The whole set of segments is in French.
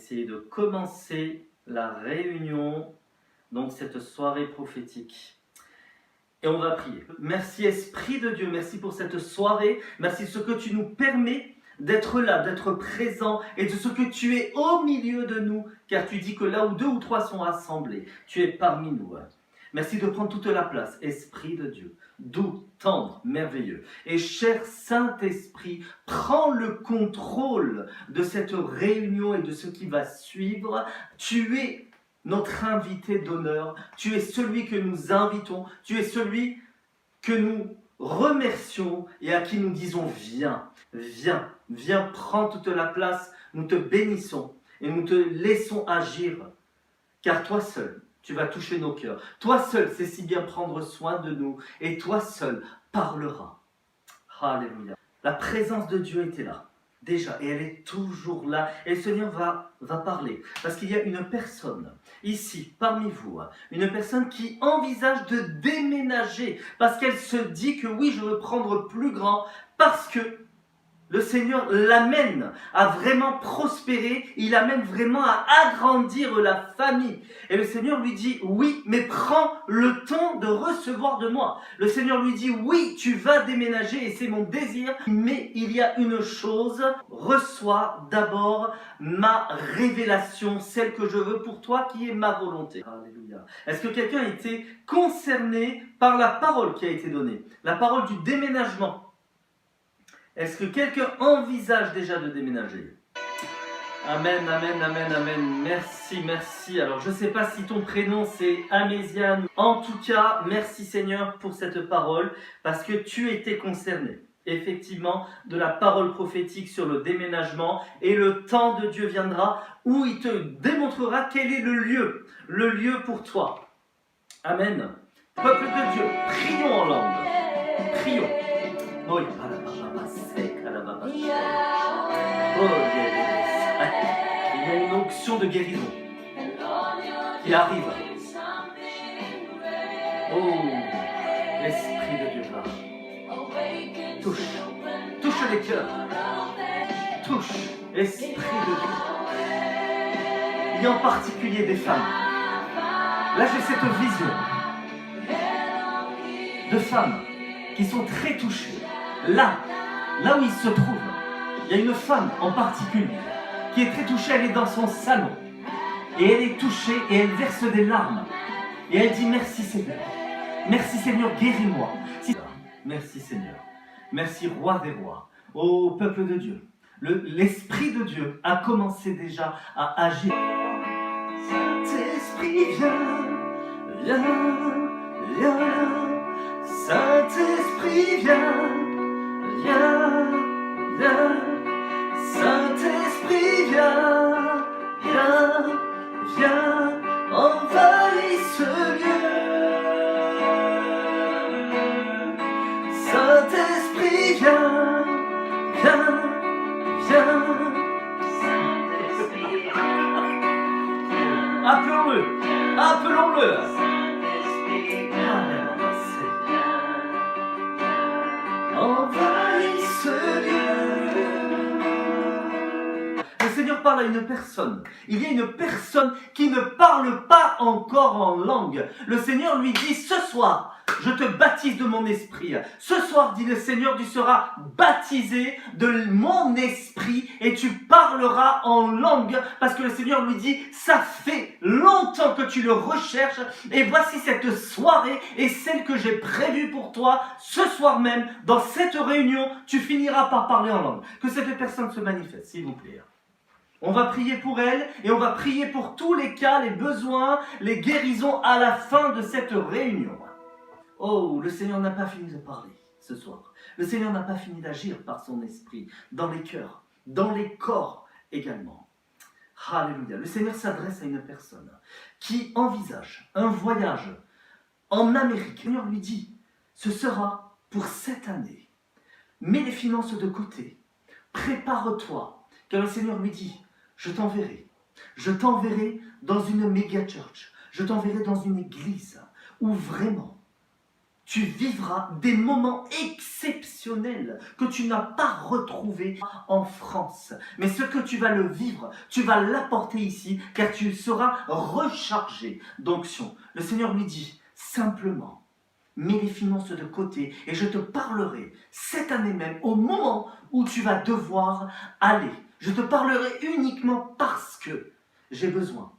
essayer de commencer la réunion, donc cette soirée prophétique. Et on va prier. Merci Esprit de Dieu, merci pour cette soirée, merci de ce que tu nous permets d'être là, d'être présent et de ce que tu es au milieu de nous, car tu dis que là où 2 ou 3 sont assemblés, tu es parmi nous. Merci de prendre toute la place, Esprit de Dieu, doux, tendre, merveilleux. Et cher Saint-Esprit, prends le contrôle de cette réunion et de ce qui va suivre. Tu es notre invité d'honneur, tu es celui que nous invitons, tu es celui que nous remercions et à qui nous disons viens, viens, viens, prends toute la place, nous te bénissons et nous te laissons agir, car toi seul, tu vas toucher nos cœurs. Toi seul sais si bien prendre soin de nous et toi seul parleras. Alléluia. La présence de Dieu était là, déjà, et elle est toujours là. Et le Seigneur va parler, parce qu'il y a une personne ici, parmi vous, une personne qui envisage de déménager, parce qu'elle se dit que oui, je veux prendre plus grand, parce que le Seigneur l'amène à vraiment prospérer, il l'amène vraiment à agrandir la famille. Et le Seigneur lui dit, oui, mais prends le temps de recevoir de moi. Le Seigneur lui dit, oui, tu vas déménager et c'est mon désir, mais il y a une chose, reçois d'abord ma révélation, celle que je veux pour toi, qui est ma volonté. Alléluia. Est-ce que quelqu'un a été concerné par la parole qui a été donnée, la parole du déménagement? Est-ce que quelqu'un envisage déjà de déménager? Amen, amen, amen, amen. Merci, merci. Alors, je ne sais pas si ton prénom c'est Améziane. En tout cas, merci Seigneur pour cette parole, parce que tu étais concerné, effectivement, de la parole prophétique sur le déménagement. Et le temps de Dieu viendra où il te démontrera quel est le lieu pour toi. Amen. Peuple de Dieu, prions en langue. Prions. Oui, il y a une onction de guérison qui arrive. Oh, l'Esprit de Dieu va. Touche les cœurs. Touche, Esprit de Dieu. Il y a en particulier des femmes. Là, j'ai cette vision de femmes qui sont très touchées. Là où ils se trouvent, il y a une femme en particulier qui est très touchée, elle est dans son salon. Et elle est touchée et elle verse des larmes. Et elle dit merci Seigneur. Merci Seigneur, guéris-moi. Merci Seigneur. Merci Roi des rois. Ô peuple de Dieu, l'Esprit de Dieu a commencé déjà à agir. Saint-Esprit, viens, viens, viens. Saint-Esprit, viens, viens, viens. Saint-Esprit, viens, viens, viens, envahis ce lieu. Saint-Esprit, viens, viens, viens. Saint-Esprit, appelons-le, appelons-le. Envahis ce lieu. Le Seigneur parle à une personne. Il y a une personne qui ne parle pas encore en langue. Le Seigneur lui dit, ce soir, je te baptise de mon esprit. Ce soir, dit le Seigneur, tu seras baptisé de mon esprit et tu parleras en langue. Parce que le Seigneur lui dit, ça fait longtemps que tu le recherches et voici cette soirée et celle que j'ai prévue pour toi. Ce soir même, dans cette réunion, tu finiras par parler en langue. Que cette personne se manifeste, s'il vous plaît. On va prier pour elle et on va prier pour tous les cas, les besoins, les guérisons à la fin de cette réunion. Oh, le Seigneur n'a pas fini de parler ce soir. Le Seigneur n'a pas fini d'agir par son esprit dans les cœurs, dans les corps également. Alléluia. Le Seigneur s'adresse à une personne qui envisage un voyage en Amérique. Le Seigneur lui dit, ce sera pour cette année. Mets les finances de côté. Prépare-toi. Car le Seigneur lui dit, je t'enverrai. Je t'enverrai dans une méga church. Je t'enverrai dans une église où vraiment tu vivras des moments exceptionnels. exceptionnel que tu n'as pas retrouvé en France. Mais ce que tu vas le vivre, tu vas l'apporter ici, car tu seras rechargé d'onction. Le Seigneur lui dit simplement, mets les finances de côté et je te parlerai cette année même, au moment où tu vas devoir aller. Je te parlerai uniquement parce que j'ai besoin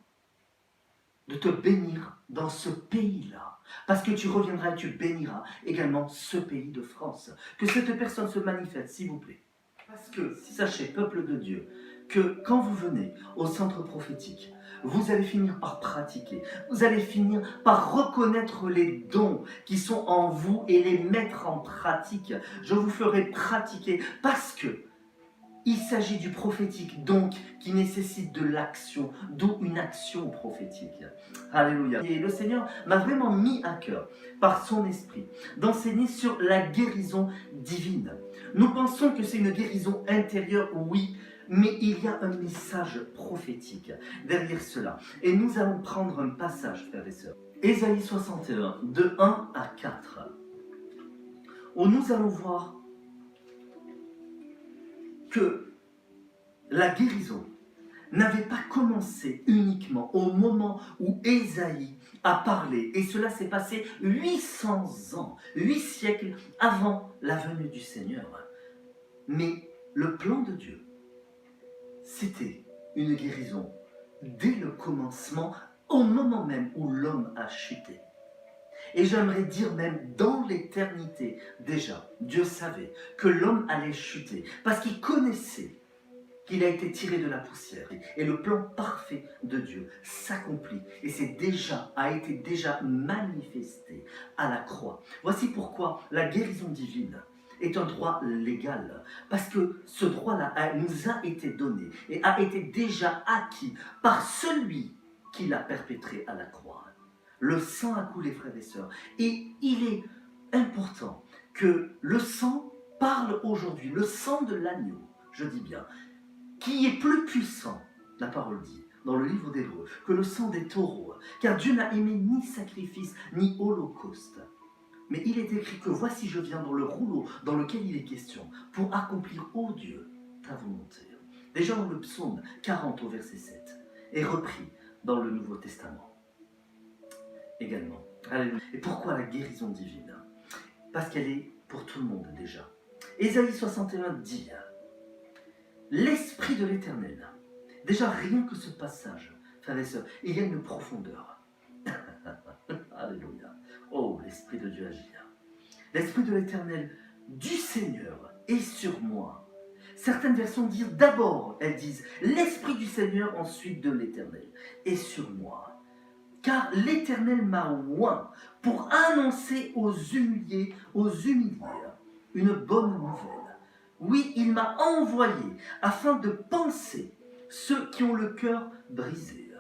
de te bénir dans ce pays-là. Parce que tu reviendras et tu béniras également ce pays de France. Que cette personne se manifeste, s'il vous plaît. Parce que, sachez, peuple de Dieu, que quand vous venez au centre prophétique, vous allez finir par pratiquer. Vous allez finir par reconnaître les dons qui sont en vous et les mettre en pratique. Je vous ferai pratiquer parce que il s'agit du prophétique, donc, qui nécessite de l'action, d'où une action prophétique. Alléluia. Et le Seigneur m'a vraiment mis à cœur, par son esprit, d'enseigner sur la guérison divine. Nous pensons que c'est une guérison intérieure, oui, mais il y a un message prophétique derrière cela. Et nous allons prendre un passage, frères et sœurs. Ésaïe 61, de 1 à 4, où nous allons voir que la guérison n'avait pas commencé uniquement au moment où Ésaïe a parlé. Et cela s'est passé 800 ans, 8 siècles avant la venue du Seigneur. Mais le plan de Dieu, c'était une guérison dès le commencement, au moment même où l'homme a chuté. Et j'aimerais dire même dans l'éternité, déjà, Dieu savait que l'homme allait chuter, parce qu'il connaissait qu'il a été tiré de la poussière. Et le plan parfait de Dieu s'accomplit, et a été déjà manifesté à la croix. Voici pourquoi la guérison divine est un droit légal, parce que ce droit-là nous a été donné et a été déjà acquis par celui qui l'a perpétré à la croix. Le sang a coulé, frères et sœurs, et il est important que le sang parle aujourd'hui, le sang de l'agneau, je dis bien, qui est plus puissant, la parole dit, dans le livre d'Hébreux, que le sang des taureaux, car Dieu n'a aimé ni sacrifice, ni holocauste. Mais il est écrit que voici je viens dans le rouleau dans lequel il est question, pour accomplir, ô Dieu, ta volonté. Déjà dans le psaume 40 au verset 7, est repris dans le Nouveau Testament. Également. Alléluia. Et pourquoi la guérison divine? Parce qu'elle est pour tout le monde déjà. Ésaïe 61 dit, l'Esprit de l'Éternel, déjà rien que ce passage, frères et sœurs, il y a une profondeur. Alléluia. Oh, l'Esprit de Dieu agit. L'Esprit de l'Éternel, du Seigneur, est sur moi. Certaines versions disent d'abord, elles disent, l'Esprit du Seigneur, ensuite de l'Éternel, est sur moi. Car l'Éternel m'a oint pour annoncer aux humiliés, une bonne nouvelle. Oui, il m'a envoyé afin de panser ceux qui ont le cœur brisé,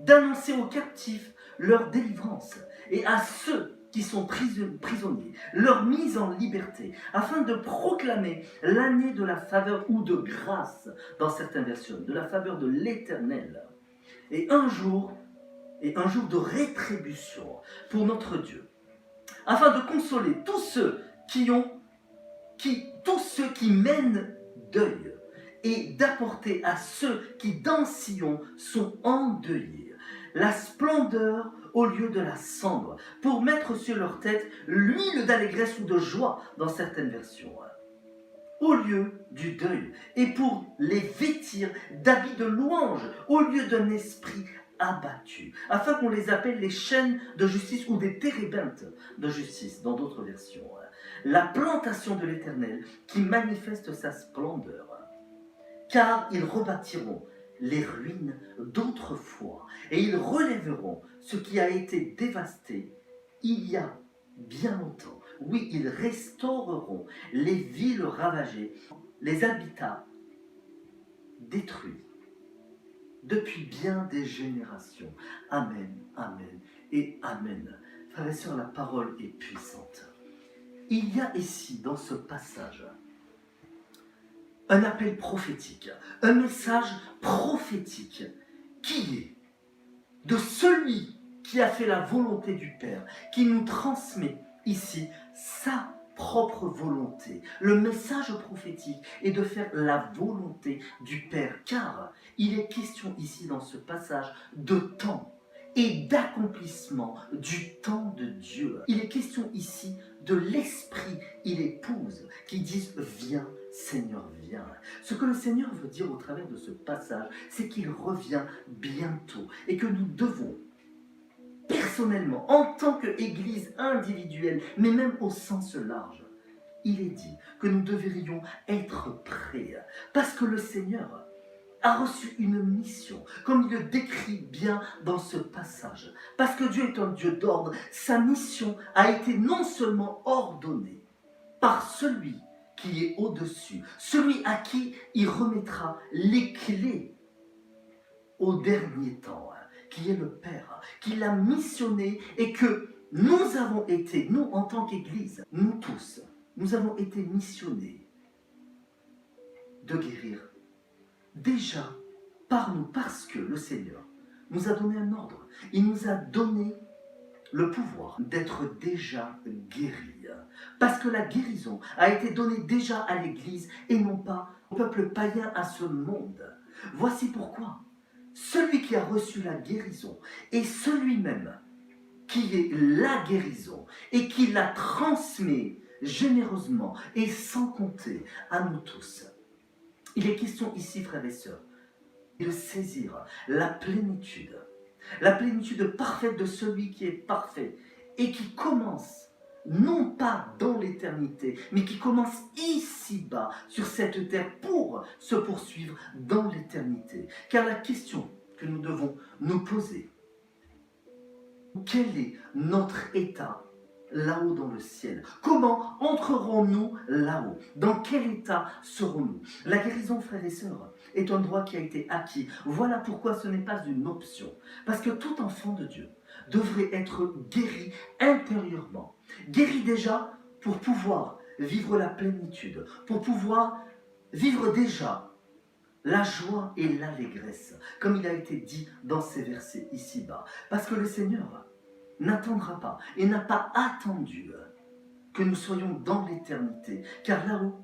d'annoncer aux captifs leur délivrance et à ceux qui sont prisonniers leur mise en liberté, afin de proclamer l'année de la faveur ou de grâce, dans certaines versions, de la faveur de l'Éternel, et un jour de rétribution pour notre Dieu, afin de consoler tous ceux qui mènent deuil, et d'apporter à ceux qui dans Sion sont endeuillés la splendeur au lieu de la cendre, pour mettre sur leur tête l'huile d'allégresse ou de joie dans certaines versions, au lieu du deuil, et pour les vêtir d'habits de louange au lieu d'un esprit abattus, afin qu'on les appelle les chaînes de justice ou des térébintes de justice, dans d'autres versions. La plantation de l'Éternel qui manifeste sa splendeur, car ils rebâtiront les ruines d'autrefois, et ils relèveront ce qui a été dévasté il y a bien longtemps. Oui, ils restaureront les villes ravagées, les habitats détruits depuis bien des générations. Amen, amen et amen. Frères et sœurs, la parole est puissante. Il y a ici, dans ce passage, un appel prophétique, un message prophétique qui est de celui qui a fait la volonté du Père, qui nous transmet ici sa propre volonté. Le message prophétique est de faire la volonté du Père, car il est question ici dans ce passage de temps et d'accomplissement du temps de Dieu. Il est question ici de l'Esprit et l'épouse qui disent « Viens, Seigneur, viens ». Ce que le Seigneur veut dire au travers de ce passage, c'est qu'il revient bientôt et que nous devons personnellement, en tant qu'Église individuelle, mais même au sens large, il est dit que nous devrions être prêts parce que le Seigneur a reçu une mission, comme il le décrit bien dans ce passage. Parce que Dieu est un Dieu d'ordre, sa mission a été non seulement ordonnée par celui qui est au-dessus, celui à qui il remettra les clés au dernier temps, qui est le Père, qui l'a missionné et que nous avons été, nous en tant qu'Église, nous tous, nous avons été missionnés de guérir déjà par nous, parce que le Seigneur nous a donné un ordre. Il nous a donné le pouvoir d'être déjà guéris. Parce que la guérison a été donnée déjà à l'Église et non pas au peuple païen, à ce monde. Voici pourquoi celui qui a reçu la guérison est celui-même qui est la guérison et qui la transmet généreusement et sans compter à nous tous. Il est question ici, frères et sœurs, de saisir la plénitude parfaite de celui qui est parfait et qui commence non pas dans l'éternité, mais qui commence ici-bas, sur cette terre, pour se poursuivre dans l'éternité. Car la question que nous devons nous poser, quel est notre état là-haut dans le ciel? Comment entrerons-nous là-haut? Dans quel état serons-nous? La guérison, frères et sœurs, est un droit qui a été acquis. Voilà pourquoi ce n'est pas une option. Parce que tout enfant de Dieu devrait être guéri intérieurement. Guéri déjà pour pouvoir vivre la plénitude, pour pouvoir vivre déjà la joie et l'allégresse, comme il a été dit dans ces versets ici-bas. Parce que le Seigneur n'attendra pas et n'a pas attendu que nous soyons dans l'éternité, car là-haut,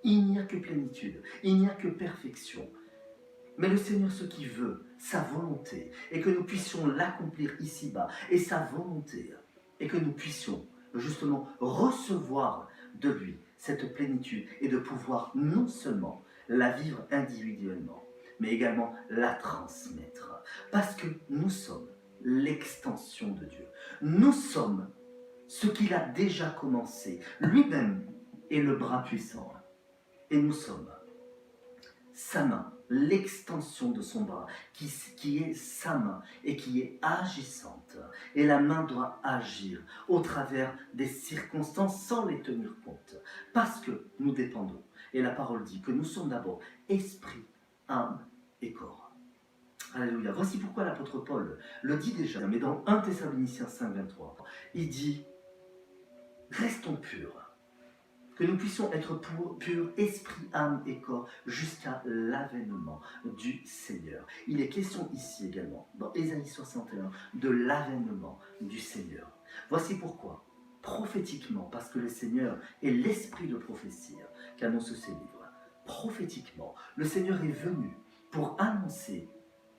il n'y a que plénitude, il n'y a que perfection. Mais le Seigneur, ce qu'il veut, sa volonté, est que nous puissions l'accomplir ici-bas, et sa volonté est que nous puissions justement recevoir de lui cette plénitude et de pouvoir non seulement la vivre individuellement, mais également la transmettre. Parce que nous sommes l'extension de Dieu. Nous sommes ce qu'il a déjà commencé. Lui-même est le bras puissant. Et nous sommes sa main, l'extension de son bras, qui est sa main et qui est agissante. Et la main doit agir au travers des circonstances sans les tenir compte. Parce que nous dépendons. Et la parole dit que nous sommes d'abord esprit, âme et corps. Alléluia. Voici pourquoi l'apôtre Paul le dit déjà, mais dans 1 Thessaloniciens 5, 23, il dit « Restons purs ». Que nous puissions être purs, esprit, âme et corps, jusqu'à l'avènement du Seigneur. Il est question ici également, dans Ésaïe 61, de l'avènement du Seigneur. Voici pourquoi, prophétiquement, parce que le Seigneur est l'esprit de prophétie qu'annonce ces livres, prophétiquement, le Seigneur est venu pour annoncer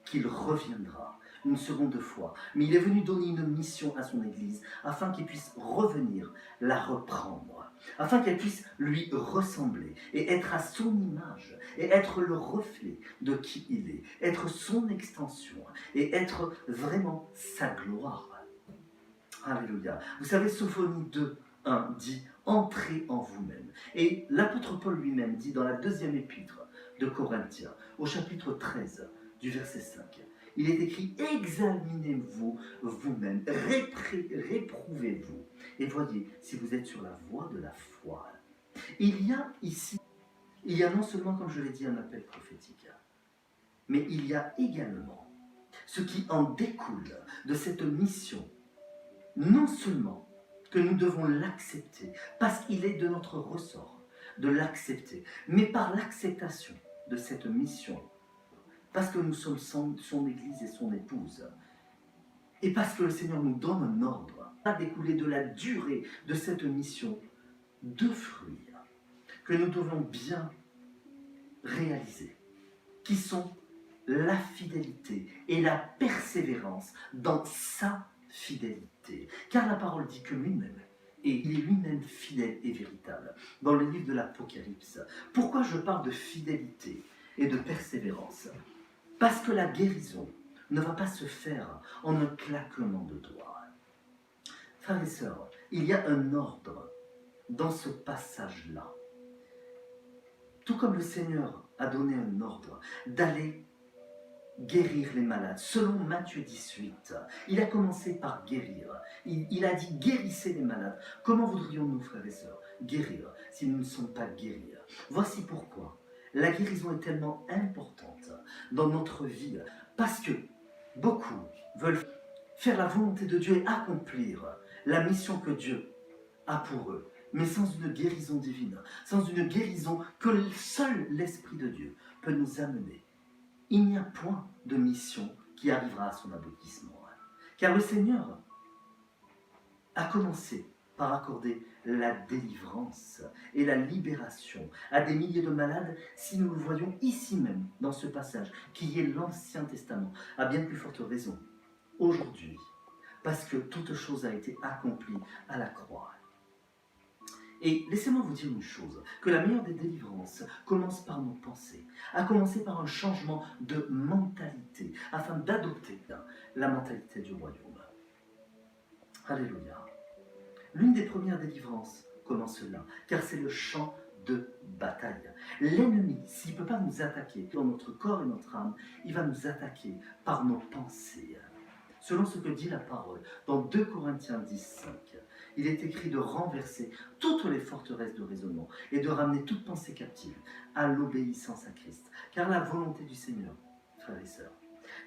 qu'il reviendra une seconde fois. Mais il est venu donner une mission à son Église afin qu'il puisse revenir, la reprendre, afin qu'elle puisse lui ressembler et être à son image et être le reflet de qui il est, être son extension et être vraiment sa gloire. Alléluia. Vous savez, Sophonie 2, 1 dit « Entrez en vous-même ». Et l'apôtre Paul lui-même dit dans la deuxième épître de Corinthiens, au chapitre 13, du verset 5, il est écrit « Examinez-vous vous-même, réprouvez-vous, et voyez si vous êtes sur la voie de la foi. » Il y a ici, il y a non seulement, comme je l'ai dit, un appel prophétique, mais il y a également ce qui en découle de cette mission, non seulement que nous devons l'accepter, parce qu'il est de notre ressort de l'accepter, mais par l'acceptation de cette mission, parce que nous sommes son Église et son épouse, et parce que le Seigneur nous donne un ordre, à découler de la durée de cette mission, deux fruits que nous devons bien réaliser, qui sont la fidélité et la persévérance dans sa fidélité. Car la parole dit que lui-même, et il est lui-même fidèle et véritable. Dans le livre de l'Apocalypse, pourquoi je parle de fidélité et de persévérance? Parce que la guérison ne va pas se faire en un claquement de doigts. Frères et sœurs, il y a un ordre dans ce passage-là. Tout comme le Seigneur a donné un ordre d'aller guérir les malades. Selon Matthieu 18, il a commencé par guérir. Il a dit guérissez les malades. Comment voudrions-nous, frères et sœurs, guérir si nous ne sommes pas guéris? Voici pourquoi la guérison est tellement importante dans notre vie. Parce que beaucoup veulent faire la volonté de Dieu et accomplir la mission que Dieu a pour eux. Mais sans une guérison divine, sans une guérison que seul l'Esprit de Dieu peut nous amener, il n'y a point de mission qui arrivera à son aboutissement. Car le Seigneur a commencé par accorder la délivrance et la libération à des milliers de malades, si nous le voyons ici même, dans ce passage, qui est l'Ancien Testament, à bien plus forte raison, aujourd'hui, parce que toute chose a été accomplie à la croix. Et laissez-moi vous dire une chose, que la meilleure des délivrances commence par nos pensées, à commencer par un changement de mentalité, afin d'adopter la mentalité du royaume. Alléluia. L'une des premières délivrances commence là, car c'est le champ de bataille. L'ennemi, s'il ne peut pas nous attaquer dans notre corps et notre âme, il va nous attaquer par nos pensées. Selon ce que dit la parole, dans 2 Corinthiens 10, 5, il est écrit de renverser toutes les forteresses de raisonnement et de ramener toute pensée captive à l'obéissance à Christ. Car la volonté du Seigneur, frères et sœurs,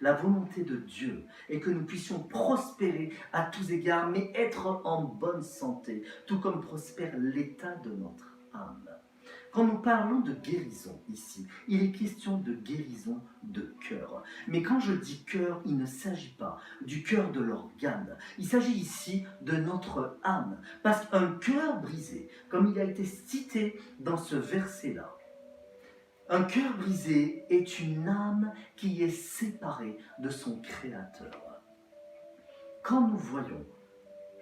la volonté de Dieu est que nous puissions prospérer à tous égards, mais être en bonne santé, tout comme prospère l'état de notre âme. Quand nous parlons de guérison ici, il est question de guérison de cœur. Mais quand je dis cœur, il ne s'agit pas du cœur de l'organe. Il s'agit ici de notre âme. Parce qu'un cœur brisé, comme il a été cité dans ce verset-là, un cœur brisé est une âme qui est séparée de son Créateur. Quand nous voyons,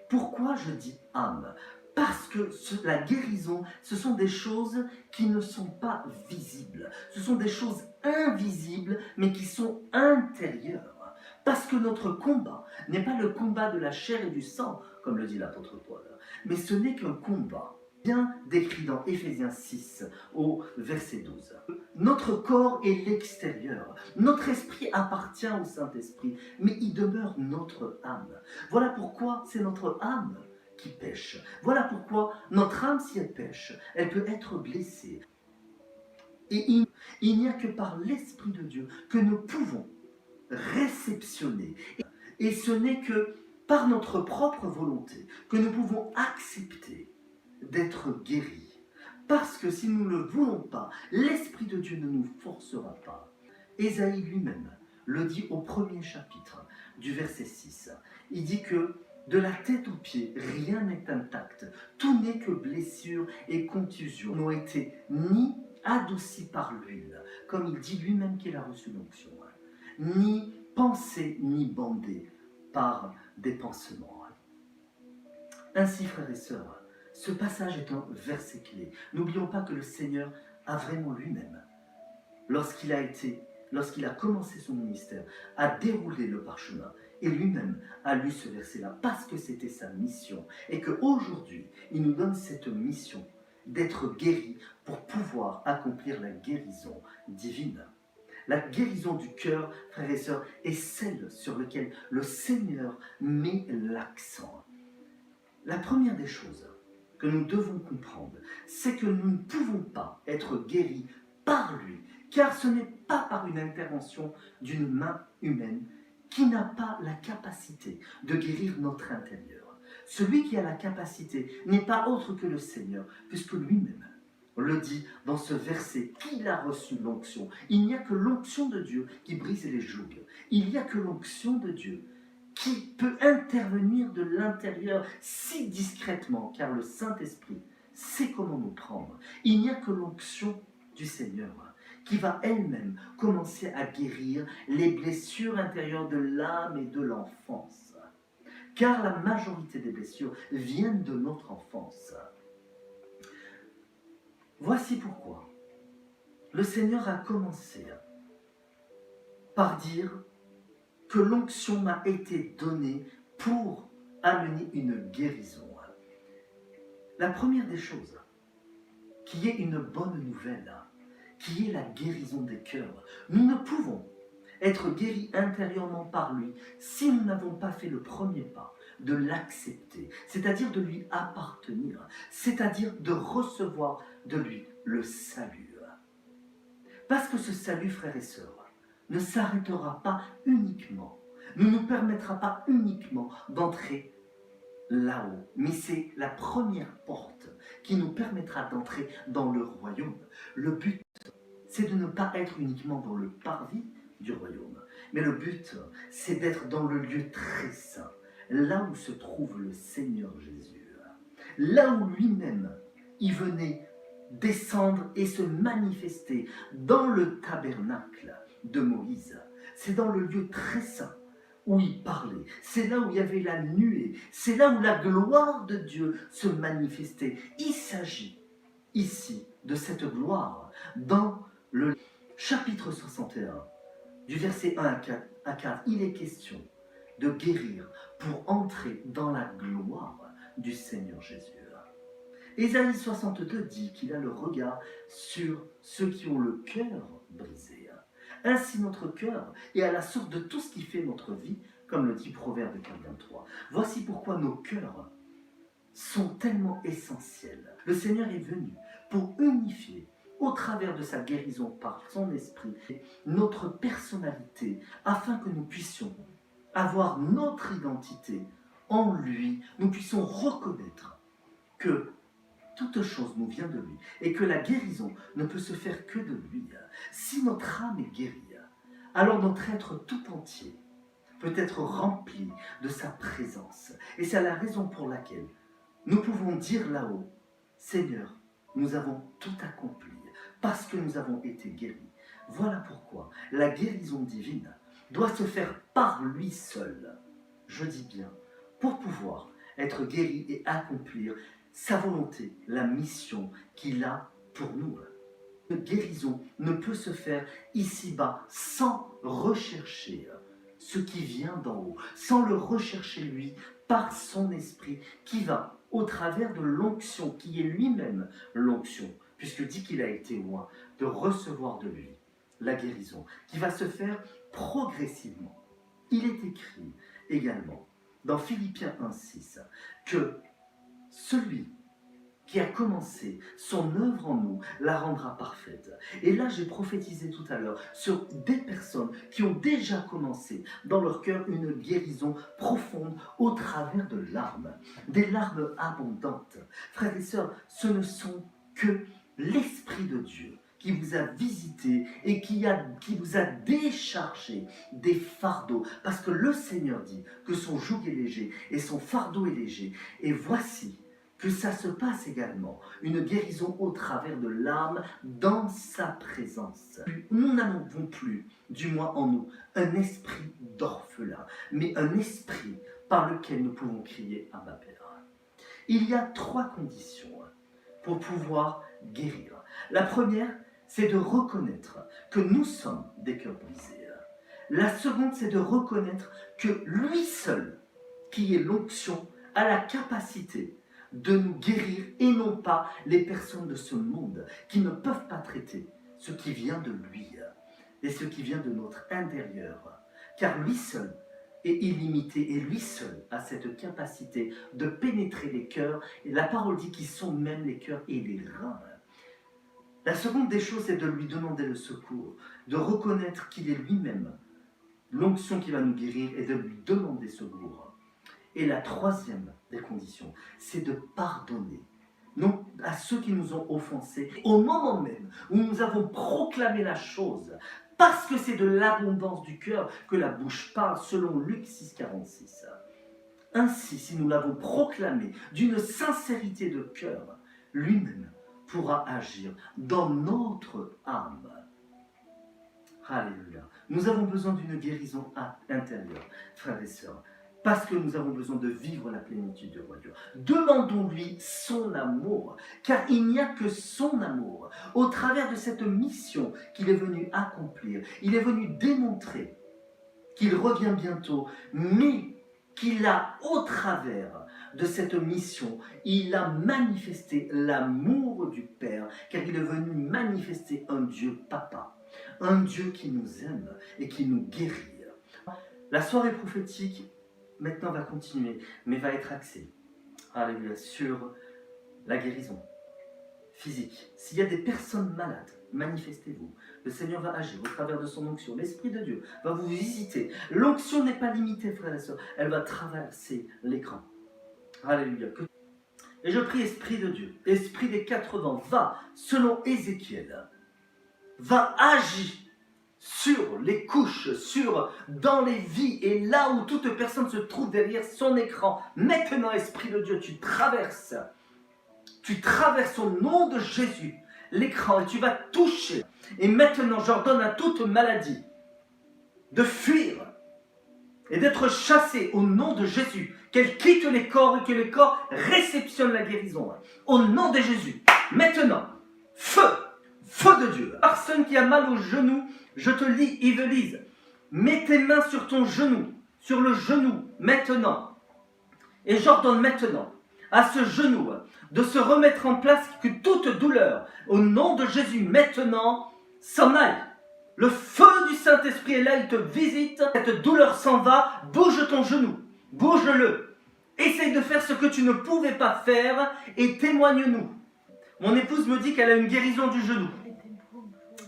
pourquoi je dis âme ? Parce que la guérison, ce sont des choses qui ne sont pas visibles. Ce sont des choses invisibles, mais qui sont intérieures. Parce que notre combat n'est pas le combat de la chair et du sang, comme le dit l'apôtre Paul, mais ce n'est qu'un combat bien décrit dans Éphésiens 6, au verset 12. Notre corps est l'extérieur. Notre esprit appartient au Saint-Esprit, mais il demeure notre âme. Voilà pourquoi c'est notre âme qui pêche. Voilà pourquoi notre âme, si elle pêche, elle peut être blessée. Et il n'y a que par l'Esprit de Dieu que nous pouvons réceptionner. Et ce n'est que par notre propre volonté que nous pouvons accepter d'être guéris. Parce que si nous ne le voulons pas, l'Esprit de Dieu ne nous forcera pas. Ésaïe lui-même le dit au premier chapitre du verset 6. Il dit que de la tête aux pieds, rien n'est intact. Tout n'est que blessure et contusion. N'ont été ni adoucis par l'huile, comme il dit lui-même qu'il a reçu l'onction, ni pansés ni bandés par des pansements. Ainsi, frères et sœurs, ce passage est un verset clé. N'oublions pas que le Seigneur a vraiment lui-même, lorsqu'il a commencé son ministère, a déroulé le parchemin et lui-même a lu ce verset-là parce que c'était sa mission et qu'aujourd'hui, il nous donne cette mission d'être guéris pour pouvoir accomplir la guérison divine. La guérison du cœur, frères et sœurs, est celle sur laquelle le Seigneur met l'accent. La première des choses que nous devons comprendre, c'est que nous ne pouvons pas être guéris par lui, car ce n'est pas par une intervention d'une main humaine qui n'a pas la capacité de guérir notre intérieur. Celui qui a la capacité n'est pas autre que le Seigneur, puisque lui-même le dit dans ce verset qu'il a reçu l'onction. Il n'y a que l'onction de Dieu qui brise les jougs. Il n'y a que l'onction de Dieu qui peut intervenir de l'intérieur si discrètement, car le Saint-Esprit sait comment nous prendre. Il n'y a que l'onction du Seigneur qui va elle-même commencer à guérir les blessures intérieures de l'âme et de l'enfance. Car la majorité des blessures viennent de notre enfance. Voici pourquoi le Seigneur a commencé par dire que l'onction m'a été donnée pour amener une guérison. La première des choses, qui est une bonne nouvelle, qui est la guérison des cœurs. Nous ne pouvons être guéris intérieurement par lui si nous n'avons pas fait le premier pas de l'accepter, c'est-à-dire de lui appartenir, c'est-à-dire de recevoir de lui le salut. Parce que ce salut, frères et sœurs, ne s'arrêtera pas uniquement, ne nous permettra pas uniquement d'entrer là-haut, mais c'est la première porte qui nous permettra d'entrer dans le royaume. Le but, c'est de ne pas être uniquement dans le parvis du royaume, mais le but, c'est d'être dans le lieu très saint, là où se trouve le Seigneur Jésus, là où lui-même, il venait descendre et se manifester dans le tabernacle de Moïse. C'est dans le lieu très saint où il parlait, c'est là où il y avait la nuée, c'est là où la gloire de Dieu se manifestait. Il s'agit ici de cette gloire dans le chapitre 61, du verset 1 à 4, il est question de guérir pour entrer dans la gloire du Seigneur Jésus. Ésaïe 62 dit qu'il a le regard sur ceux qui ont le cœur brisé. Ainsi notre cœur est à la source de tout ce qui fait notre vie, comme le dit Proverbe 4:23. Voici pourquoi nos cœurs sont tellement essentiels. Le Seigneur est venu pour unifier, au travers de sa guérison par son esprit, notre personnalité, afin que nous puissions avoir notre identité en lui, nous puissions reconnaître que toute chose nous vient de lui et que la guérison ne peut se faire que de lui. Si notre âme est guérie, alors notre être tout entier peut être rempli de sa présence. Et c'est la raison pour laquelle nous pouvons dire là-haut, Seigneur, nous avons tout accompli parce que nous avons été guéris. Voilà pourquoi la guérison divine doit se faire par lui seul. Je dis bien, pour pouvoir être guéri et accomplir sa volonté, la mission qu'il a pour nous. Une guérison ne peut se faire ici-bas sans rechercher ce qui vient d'en haut, sans le rechercher lui par son esprit qui va au travers de l'onction qui est lui-même l'onction, puisque dit qu'il a été loin de recevoir de lui la guérison, qui va se faire progressivement. Il est écrit également dans Philippiens 1:6 que celui qui a commencé son œuvre en nous la rendra parfaite. Et là, j'ai prophétisé tout à l'heure sur des personnes qui ont déjà commencé dans leur cœur une guérison profonde au travers de larmes, des larmes abondantes. Frères et sœurs, ce ne sont que l'Esprit de Dieu qui vous a visité et qui vous a déchargé des fardeaux. Parce que le Seigneur dit que son joug est léger et son fardeau est léger. Et voici que ça se passe également, une guérison au travers de l'âme dans sa présence. Nous n'avons plus, du moins en nous, un esprit d'orphelin, mais un esprit par lequel nous pouvons crier « Abba Père ». Il y a 3 conditions pour pouvoir guérir. La première, c'est de reconnaître que nous sommes des cœurs brisés. La seconde, c'est de reconnaître que lui seul, qui est l'onction, a la capacité de nous guérir et non pas les personnes de ce monde qui ne peuvent pas traiter ce qui vient de lui et ce qui vient de notre intérieur. Car lui seul est illimité et lui seul a cette capacité de pénétrer les cœurs. Et la parole dit qu'ils sont même les cœurs et les reins. La seconde des choses, c'est de lui demander le secours, de reconnaître qu'il est lui-même l'onction qui va nous guérir et de lui demander secours. Et la troisième des conditions, c'est de pardonner, non à ceux qui nous ont offensés, au moment même où nous avons proclamé la chose, parce que c'est de l'abondance du cœur que la bouche parle, selon Luc 6,46. Ainsi, si nous l'avons proclamé d'une sincérité de cœur, lui-même pourra agir dans notre âme. Alléluia. Nous avons besoin d'une guérison intérieure, frères et sœurs, parce que nous avons besoin de vivre la plénitude du royaume. Demandons-lui son amour, car il n'y a que son amour. Au travers de cette mission qu'il est venu accomplir, il est venu démontrer qu'il revient bientôt, mais qu'il a, au travers de cette mission, il a manifesté l'amour du Père, car il est venu manifester un Dieu papa, un Dieu qui nous aime et qui nous guérit. La soirée prophétique, maintenant, va continuer, mais va être axée, alléluia, sur la guérison physique. S'il y a des personnes malades, manifestez-vous. Le Seigneur va agir au travers de son onction. L'Esprit de Dieu va vous visiter. L'onction n'est pas limitée, frères et sœurs. Elle va traverser l'écran. Alléluia. Et je prie, Esprit de Dieu, Esprit des 4 vents, va, selon Ézéchiel, va agir sur les couches, dans les vies, et là où toute personne se trouve derrière son écran. Maintenant, Esprit de Dieu, tu traverses au nom de Jésus l'écran et tu vas toucher. Et maintenant, j'ordonne à toute maladie de fuir et d'être chassée au nom de Jésus. Qu'elle quitte les corps et que les corps réceptionnent la guérison. Au nom de Jésus. Maintenant, feu de Dieu. Personne qui a mal au genou, je te lis, Yvelise. Mets tes mains sur ton genou, sur le genou, maintenant. Et j'ordonne maintenant à ce genou de se remettre en place, que toute douleur, au nom de Jésus, maintenant, s'en aille. Le feu du Saint-Esprit est là, il te visite, cette douleur s'en va, bouge ton genou, bouge-le. Essaye de faire ce que tu ne pouvais pas faire et témoigne-nous. Mon épouse me dit qu'elle a une guérison du genou.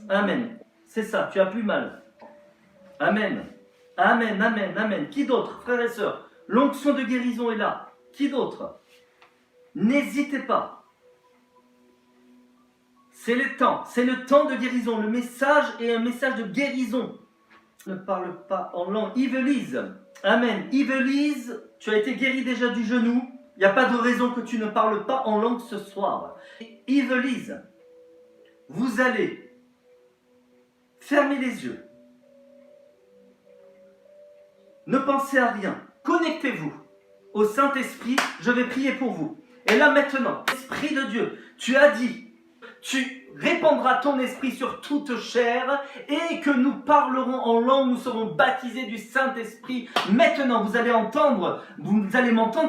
Amen. C'est ça, tu as plus mal. Amen. Amen, amen, amen. Qui d'autre, frères et sœurs? L'onction de guérison est là. Qui d'autre? N'hésitez pas. C'est le temps de guérison. Le message est un message de guérison. Ne parle pas en langue. Yvelise, amen. Yvelise, tu as été guéri déjà du genou. Il n'y a pas de raison que tu ne parles pas en langue ce soir. Yvelise, vous allez fermer les yeux. Ne pensez à rien. Connectez-vous au Saint-Esprit. Je vais prier pour vous. Et là maintenant, Esprit de Dieu, tu as dit, tu répandras ton esprit sur toute chair et que nous parlerons en langue, nous serons baptisés du Saint-Esprit. Maintenant, vous allez m'entendre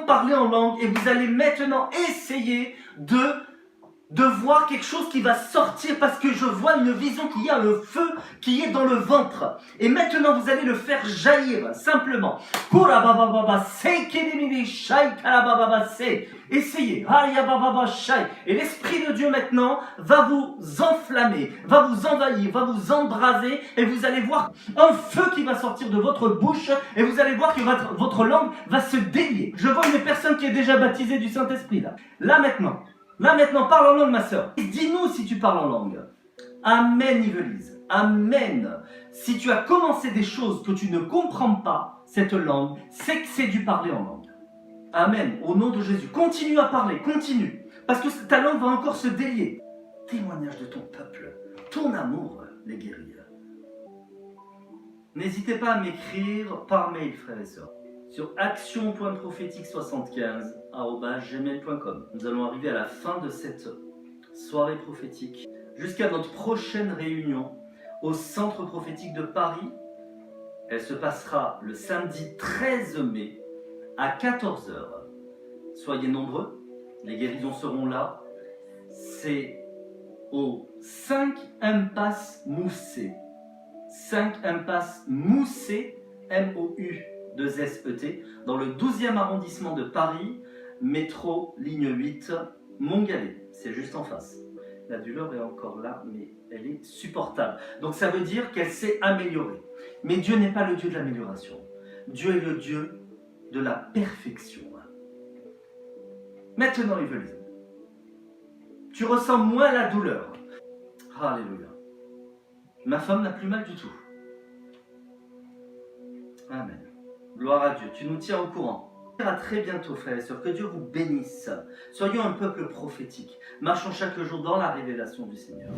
parler en langue et vous allez maintenant essayer de voir quelque chose qui va sortir parce que je vois une vision qu'il y a un feu qui est dans le ventre. Et maintenant, vous allez le faire jaillir, simplement. Essayez. Et l'Esprit de Dieu maintenant va vous enflammer, va vous envahir, va vous embraser et vous allez voir un feu qui va sortir de votre bouche et vous allez voir que votre langue va se délier. Je vois une personne qui est déjà baptisée du Saint-Esprit là. Là maintenant, parle en langue, ma sœur. Dis-nous si tu parles en langue. Amen, Yvelise. Amen. Si tu as commencé des choses que tu ne comprends pas, cette langue, c'est que c'est du parler en langue. Amen. Au nom de Jésus. Continue à parler, continue. Parce que ta langue va encore se délier. Témoignage de ton peuple. Ton amour les guérit. N'hésitez pas à m'écrire par mail, frères et sœurs, sur action.prophétique75@gmail.com. Nous allons arriver à la fin de cette soirée prophétique. Jusqu'à notre prochaine réunion au Centre prophétique de Paris. Elle se passera le samedi 13 mai à 14 h. Soyez nombreux, les guérisons seront là. C'est au 5 Impasse Mousset. 5 Impasse Mousset, M-O-U-2-S-E-T, dans le 12e arrondissement de Paris, métro, ligne 8, Montgallet. C'est juste en face. La douleur est encore là, mais elle est supportable. Donc ça veut dire qu'elle s'est améliorée. Mais Dieu n'est pas le Dieu de l'amélioration. Dieu est le Dieu de la perfection. Maintenant, Yvelise, tu ressens moins la douleur. Alléluia. Ma femme n'a plus mal du tout. Amen. Gloire à Dieu. Tu nous tiens au courant. À très bientôt, frères et sœurs. Que Dieu vous bénisse. Soyons un peuple prophétique. Marchons chaque jour dans la révélation du Seigneur.